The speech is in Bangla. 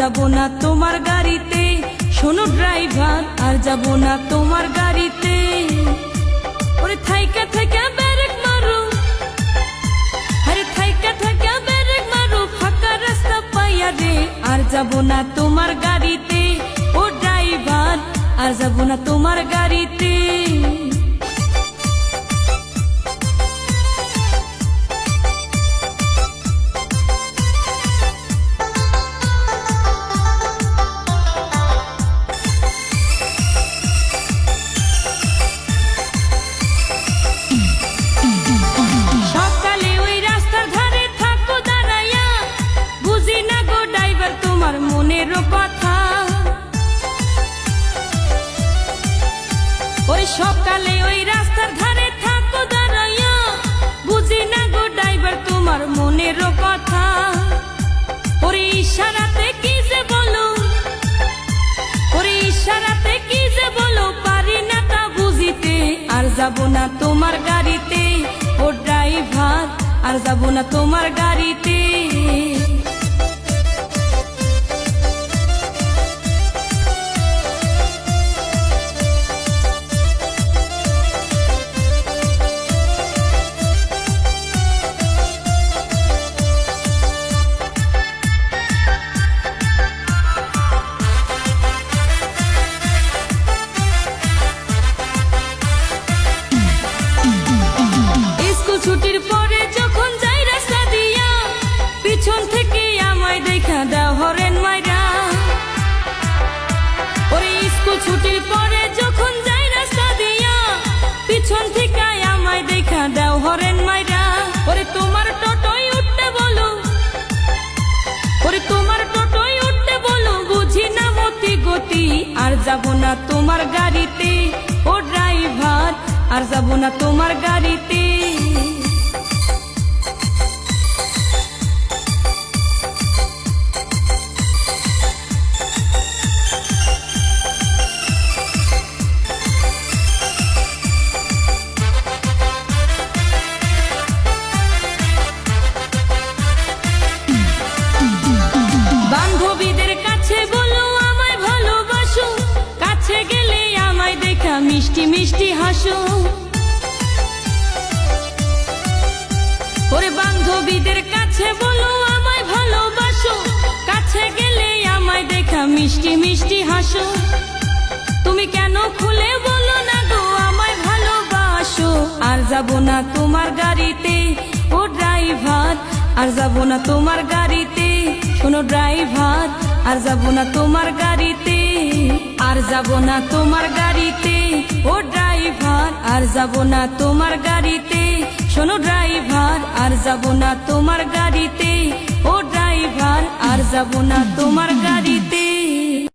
যাব না তোমার গাড়িতে। শোনো ড্রাইভার, আর যাব না তোমার গাড়িতে। ওরে থাইকা থাইকা ব্রেক মারো, আরে থাইকা থাইকা ব্রেক মারো, ফাঁকা রাস্তা পাইয়া রে। আর যাব না তোমার গাড়িতে ও ড্রাইভার, আর যাব না তোমার গাড়িতে। সকালে ওই রাস্তার ধারে থাকো দাঁড়াইয়া, বুঝি না গো ড্রাইভার তোমার মনেরও কথা। ওই সকালে ওই রাস্তার ধারে থাকো দাঁড়াইয়া, বুঝি না গো ড্রাইভার তোমার মনেরও কথা। ওরে ইশারাতে কি যে বলো, ওরে ইশারাতে কি যে বলো, পারি না তা বুঝিতে। আর যাব না তোমার গাড়িতে ও ড্রাইভার, আর যাব না তোমার গাড়িতে। ছুটির পরে যখন যাই রাস্তা দিয়া, পিছন থেকে আমায় দেখা দাও হরেন মাইরা। ওরে স্কুল ছুটির পরে যখন যাই রাস্তা দিয়া, পিছন থেকে আমায় দেখা দাও হরেন মাইরা। ওরে তোমার টোটোয় উঠতে বলো, ওরে তোমার টোটোয় উঠতে বলো, বুঝি না মতি গতি। আর যাব না তোমার গাড়িতে ও ড্রাইভার, আর যাব না তোমার গাড়িতে। বান্ধবীদের কাছে বলো আমায় ভালোবাসো, কাছে গেলে আমায় দেখা মিষ্টি মিষ্টি হাসো। ওরে বান্ধবীদের কাছে বলো আমায় ভালোবাসো, কাছে গেলে আমায় দেখা মিষ্টি মিষ্টি হাসো। তুমি কেন খুলে বলো না গো আমায় ভালোবাসো। আর যাব না তোমার গাড়িতে ও ড্রাইভার, আর যাব না তোমার গাড়িতে। শোনো ড্রাইভার, আর যাব না তোমার গাড়িতে। আর যাব না তোমার গাড়িতে ও ড্রাইভার, আর যাব না তোমার গাড়িতে। শোনো ড্রাইভার, আর যাব না তোমার গাড়িতে ও ড্রাইভার, আর যাব না তোমার গাড়িতে।